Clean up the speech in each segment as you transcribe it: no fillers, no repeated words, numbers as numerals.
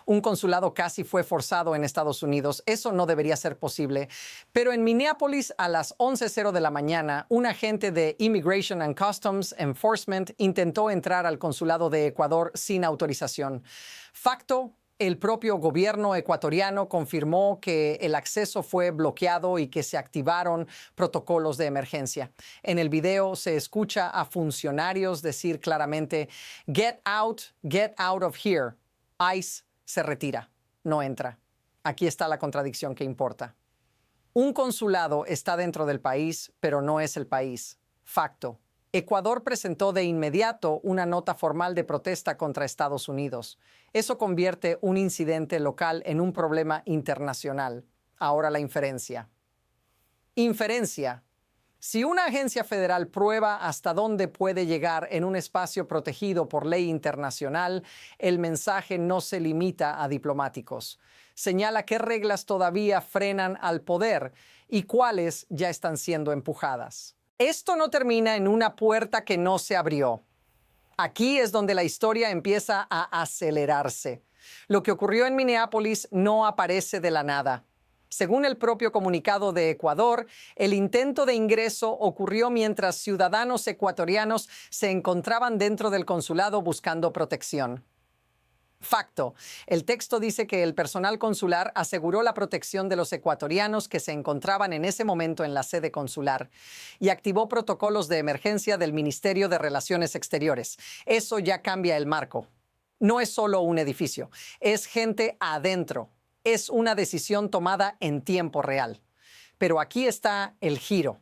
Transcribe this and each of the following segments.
Un consulado casi fue forzado en Estados Unidos. Eso no debería ser posible. Pero en Minneapolis, a las 11:00 de la mañana, un agente de Immigration and Customs Enforcement intentó entrar al consulado de Ecuador sin autorización. Facto, el propio gobierno ecuatoriano confirmó que el acceso fue bloqueado y que se activaron protocolos de emergencia. En el video se escucha a funcionarios decir claramente, get out of here. ICE se retira, no entra. Aquí está la contradicción que importa. Un consulado está dentro del país, pero no es el país. Facto. Ecuador presentó de inmediato una nota formal de protesta contra Estados Unidos. Eso convierte un incidente local en un problema internacional. Ahora la inferencia. Inferencia. Si una agencia federal prueba hasta dónde puede llegar en un espacio protegido por ley internacional, el mensaje no se limita a diplomáticos. Señala qué reglas todavía frenan al poder y cuáles ya están siendo empujadas. Esto no termina en una puerta que no se abrió. Aquí es donde la historia empieza a acelerarse. Lo que ocurrió en Minneapolis no aparece de la nada. Según el propio comunicado de Ecuador, el intento de ingreso ocurrió mientras ciudadanos ecuatorianos se encontraban dentro del consulado buscando protección. Facto. El texto dice que el personal consular aseguró la protección de los ecuatorianos que se encontraban en ese momento en la sede consular y activó protocolos de emergencia del Ministerio de Relaciones Exteriores. Eso ya cambia el marco. No es solo un edificio, es gente adentro. Es una decisión tomada en tiempo real. Pero aquí está el giro.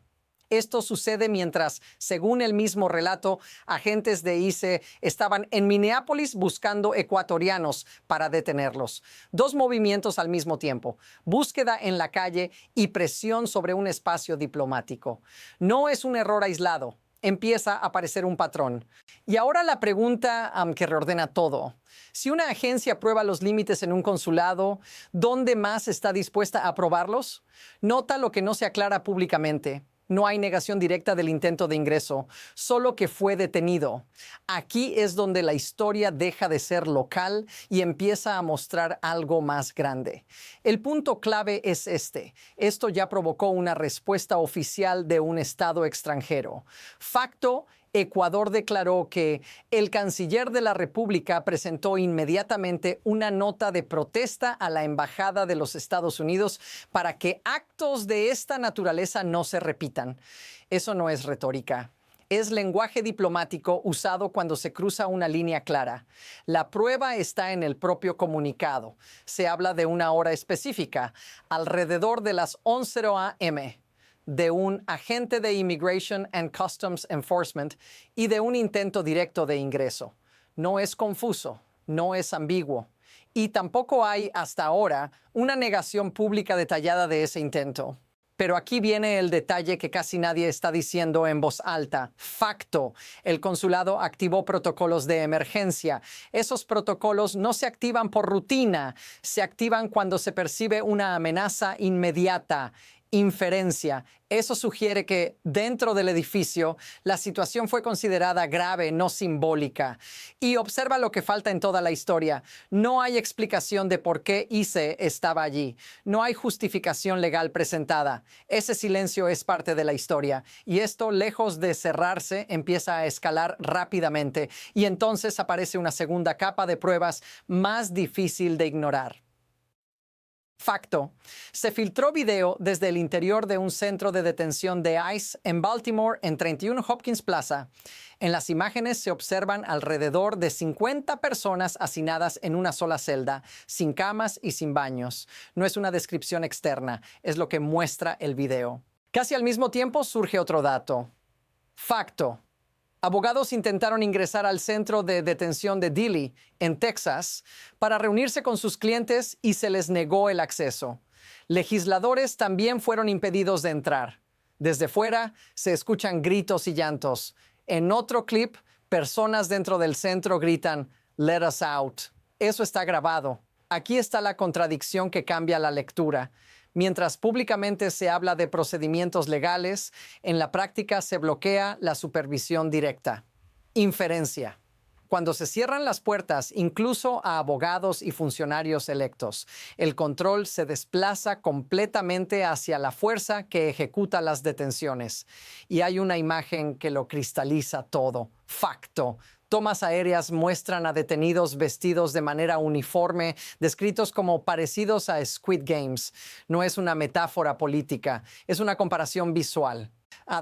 Esto sucede mientras, según el mismo relato, agentes de ICE estaban en Minneapolis buscando ecuatorianos para detenerlos. Dos movimientos al mismo tiempo: búsqueda en la calle y presión sobre un espacio diplomático. No es un error aislado. Empieza a aparecer un patrón. Y ahora la pregunta que reordena todo. Si una agencia prueba los límites en un consulado, ¿dónde más está dispuesta a aprobarlos? Nota lo que no se aclara públicamente. No hay negación directa del intento de ingreso, solo que fue detenido. Aquí es donde la historia deja de ser local y empieza a mostrar algo más grande. El punto clave es este. Esto ya provocó una respuesta oficial de un estado extranjero. Facto, Ecuador declaró que el canciller de la República presentó inmediatamente una nota de protesta a la Embajada de los Estados Unidos para que actos de esta naturaleza no se repitan. Eso no es retórica. Es lenguaje diplomático usado cuando se cruza una línea clara. La prueba está en el propio comunicado. Se habla de una hora específica, alrededor de las 11:00 a.m., de un agente de Immigration and Customs Enforcement y de un intento directo de ingreso. No es confuso, no es ambiguo. Y tampoco hay, hasta ahora, una negación pública detallada de ese intento. Pero aquí viene el detalle que casi nadie está diciendo en voz alta. Facto. El consulado activó protocolos de emergencia. Esos protocolos no se activan por rutina, se activan cuando se percibe una amenaza inmediata. Inferencia. Eso sugiere que dentro del edificio la situación fue considerada grave, no simbólica. Y observa lo que falta en toda la historia. No hay explicación de por qué ICE estaba allí. No hay justificación legal presentada. Ese silencio es parte de la historia. Y esto, lejos de cerrarse, empieza a escalar rápidamente. Y entonces aparece una segunda capa de pruebas más difícil de ignorar. Facto. Se filtró video desde el interior de un centro de detención de ICE en Baltimore en 31 Hopkins Plaza. En las imágenes se observan alrededor de 50 personas hacinadas en una sola celda, sin camas y sin baños. No es una descripción externa, es lo que muestra el video. Casi al mismo tiempo surge otro dato. Facto. Abogados intentaron ingresar al centro de detención de Dilley, en Texas, para reunirse con sus clientes y se les negó el acceso. Legisladores también fueron impedidos de entrar. Desde fuera se escuchan gritos y llantos. En otro clip, personas dentro del centro gritan, "Let us out". Eso está grabado. Aquí está la contradicción que cambia la lectura. Mientras públicamente se habla de procedimientos legales, en la práctica se bloquea la supervisión directa. Inferencia. Cuando se cierran las puertas, incluso a abogados y funcionarios electos, el control se desplaza completamente hacia la fuerza que ejecuta las detenciones. Y hay una imagen que lo cristaliza todo. Facto. Tomas aéreas muestran a detenidos vestidos de manera uniforme, descritos como parecidos a Squid Games. No es una metáfora política, es una comparación visual.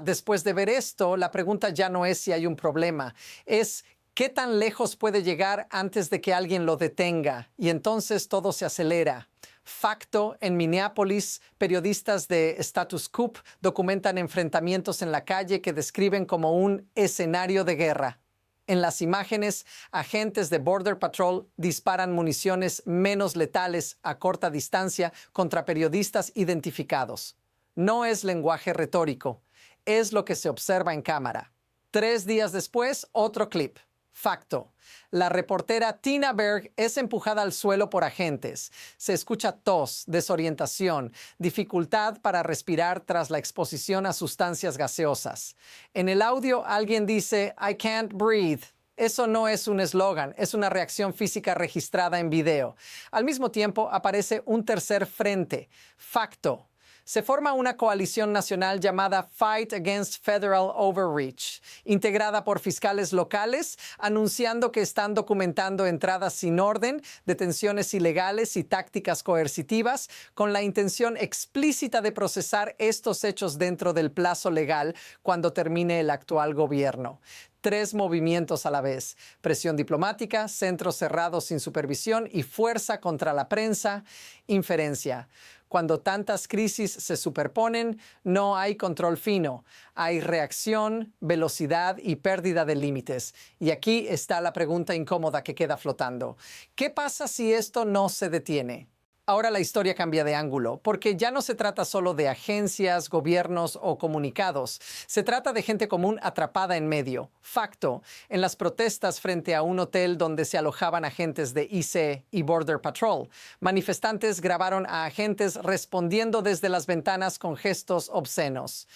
Después de ver esto, la pregunta ya no es si hay un problema, es ¿qué tan lejos puede llegar antes de que alguien lo detenga? Y entonces todo se acelera. Facto, en Minneapolis, periodistas de Status Coup documentan enfrentamientos en la calle que describen como un escenario de guerra. En las imágenes, agentes de Border Patrol disparan municiones menos letales a corta distancia contra periodistas identificados. No es lenguaje retórico, es lo que se observa en cámara. 3 días después, otro clip. Facto. La reportera Tina Berg es empujada al suelo por agentes. Se escucha tos, desorientación, dificultad para respirar tras la exposición a sustancias gaseosas. En el audio alguien dice, "I can't breathe". Eso no es un eslogan, es una reacción física registrada en video. Al mismo tiempo aparece un tercer frente. Facto. Se forma una coalición nacional llamada Fight Against Federal Overreach, integrada por fiscales locales, anunciando que están documentando entradas sin orden, detenciones ilegales y tácticas coercitivas, con la intención explícita de procesar estos hechos dentro del plazo legal cuando termine el actual gobierno. 3 movimientos a la vez: presión diplomática, centros cerrados sin supervisión y fuerza contra la prensa, inferencia. Cuando tantas crisis se superponen, no hay control fino. Hay reacción, velocidad y pérdida de límites. Y aquí está la pregunta incómoda que queda flotando. ¿Qué pasa si esto no se detiene? Ahora la historia cambia de ángulo, porque ya no se trata solo de agencias, gobiernos o comunicados. Se trata de gente común atrapada en medio. Facto, en las protestas frente a un hotel donde se alojaban agentes de IC y Border Patrol, manifestantes grabaron a agentes respondiendo desde las ventanas con gestos obscenos.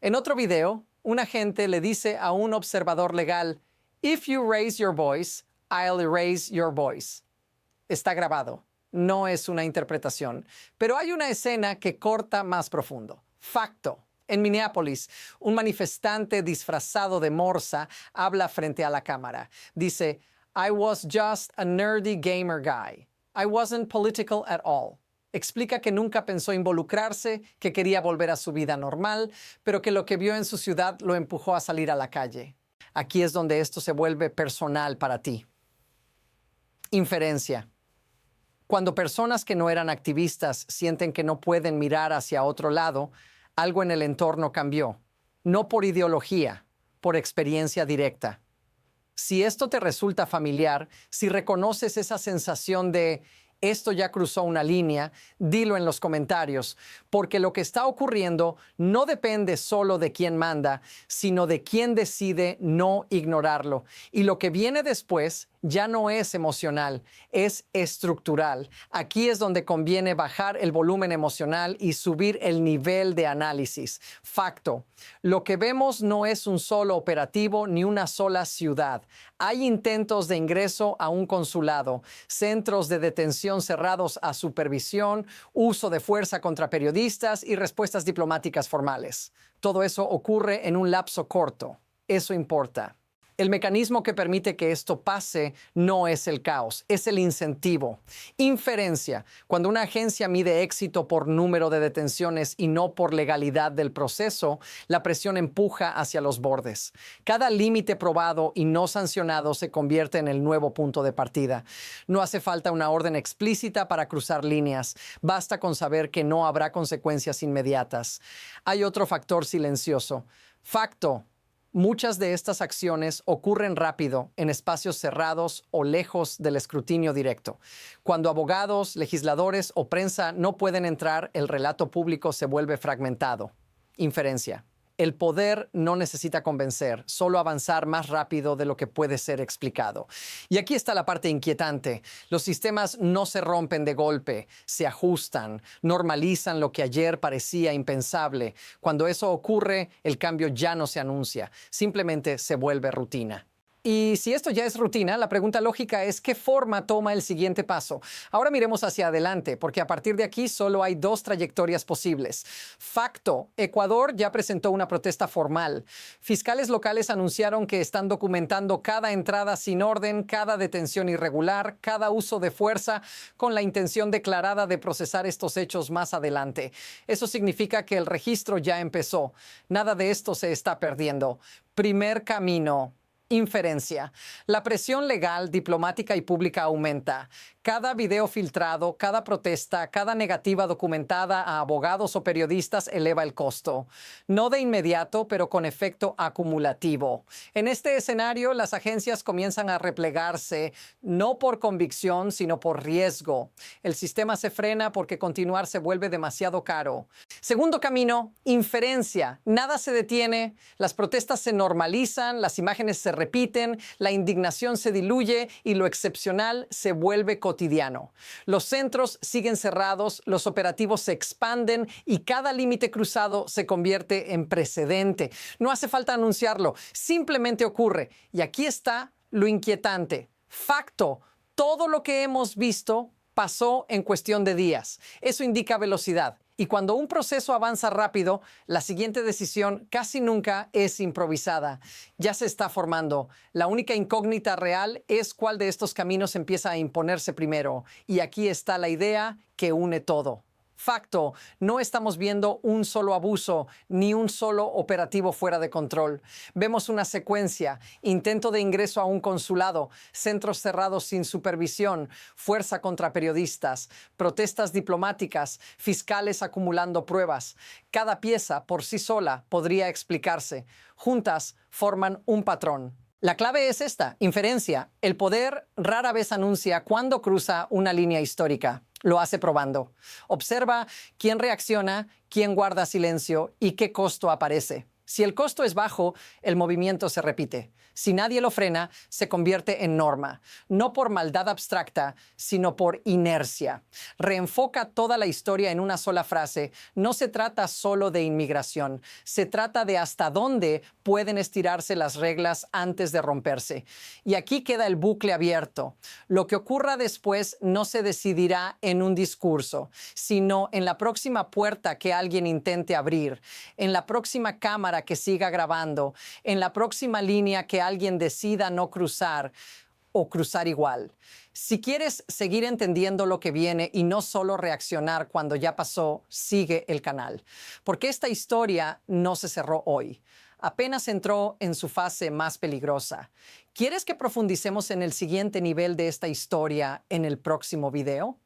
En otro video, un agente le dice a un observador legal, "If you raise your voice, I'll erase your voice". Está grabado. No es una interpretación, pero hay una escena que corta más profundo. Facto. En Minneapolis, un manifestante disfrazado de morsa habla frente a la cámara. Dice, "I was just a nerdy gamer guy. I wasn't political at all". Explica que nunca pensó involucrarse, que quería volver a su vida normal, pero que lo que vio en su ciudad lo empujó a salir a la calle. Aquí es donde esto se vuelve personal para ti. Inferencia. Cuando personas que no eran activistas sienten que no pueden mirar hacia otro lado, algo en el entorno cambió. No por ideología, por experiencia directa. Si esto te resulta familiar, si reconoces esa sensación de esto ya cruzó una línea, dilo en los comentarios, porque lo que está ocurriendo no depende solo de quién manda, sino de quién decide no ignorarlo. Y lo que viene después ya no es emocional, es estructural. Aquí es donde conviene bajar el volumen emocional y subir el nivel de análisis. Facto. Lo que vemos no es un solo operativo ni una sola ciudad. Hay intentos de ingreso a un consulado, centros de detención cerrados a supervisión, uso de fuerza contra periodistas y respuestas diplomáticas formales. Todo eso ocurre en un lapso corto. Eso importa. El mecanismo que permite que esto pase no es el caos, es el incentivo. Inferencia. Cuando una agencia mide éxito por número de detenciones y no por legalidad del proceso, la presión empuja hacia los bordes. Cada límite probado y no sancionado se convierte en el nuevo punto de partida. No hace falta una orden explícita para cruzar líneas. Basta con saber que no habrá consecuencias inmediatas. Hay otro factor silencioso. Facto. Muchas de estas acciones ocurren rápido en espacios cerrados o lejos del escrutinio directo. Cuando abogados, legisladores o prensa no pueden entrar, el relato público se vuelve fragmentado. Inferencia. El poder no necesita convencer, solo avanzar más rápido de lo que puede ser explicado. Y aquí está la parte inquietante. Los sistemas no se rompen de golpe, se ajustan, normalizan lo que ayer parecía impensable. Cuando eso ocurre, el cambio ya no se anuncia, simplemente se vuelve rutina. Y si esto ya es rutina, la pregunta lógica es ¿qué forma toma el siguiente paso? Ahora miremos hacia adelante, porque a partir de aquí solo hay dos trayectorias posibles. Facto: Ecuador ya presentó una protesta formal. Fiscales locales anunciaron que están documentando cada entrada sin orden, cada detención irregular, cada uso de fuerza, con la intención declarada de procesar estos hechos más adelante. Eso significa que el registro ya empezó. Nada de esto se está perdiendo. Primer camino: inferencia. La presión legal, diplomática y pública aumenta. Cada video filtrado, cada protesta, cada negativa documentada a abogados o periodistas eleva el costo. No de inmediato, pero con efecto acumulativo. En este escenario, las agencias comienzan a replegarse, no por convicción, sino por riesgo. El sistema se frena porque continuar se vuelve demasiado caro. Segundo camino: inferencia. Nada se detiene, las protestas se normalizan, las imágenes se repiten, la indignación se diluye y lo excepcional se vuelve cotidiano. Los centros siguen cerrados, los operativos se expanden y cada límite cruzado se convierte en precedente. No hace falta anunciarlo, simplemente ocurre. Y aquí está lo inquietante. Facto: todo lo que hemos visto pasó en cuestión de días. Eso indica velocidad. Y cuando un proceso avanza rápido, la siguiente decisión casi nunca es improvisada. Ya se está formando. La única incógnita real es cuál de estos caminos empieza a imponerse primero. Y aquí está la idea que une todo. Facto: no estamos viendo un solo abuso ni un solo operativo fuera de control. Vemos una secuencia: intento de ingreso a un consulado, centros cerrados sin supervisión, fuerza contra periodistas, protestas diplomáticas, fiscales acumulando pruebas. Cada pieza por sí sola podría explicarse. Juntas forman un patrón. La clave es esta: inferencia. El poder rara vez anuncia cuándo cruza una línea histórica. Lo hace probando. Observa quién reacciona, quién guarda silencio y qué costo aparece. Si el costo es bajo, el movimiento se repite. Si nadie lo frena, se convierte en norma. No por maldad abstracta, sino por inercia. Reenfoca toda la historia en una sola frase. No se trata solo de inmigración. Se trata de hasta dónde pueden estirarse las reglas antes de romperse. Y aquí queda el bucle abierto. Lo que ocurra después no se decidirá en un discurso, sino en la próxima puerta que alguien intente abrir, en la próxima cámara que siga grabando, en la próxima línea que alguien decida no cruzar o cruzar igual. Si quieres seguir entendiendo lo que viene y no solo reaccionar cuando ya pasó, sigue el canal. Porque esta historia no se cerró hoy. Apenas entró en su fase más peligrosa. ¿Quieres que profundicemos en el siguiente nivel de esta historia en el próximo video?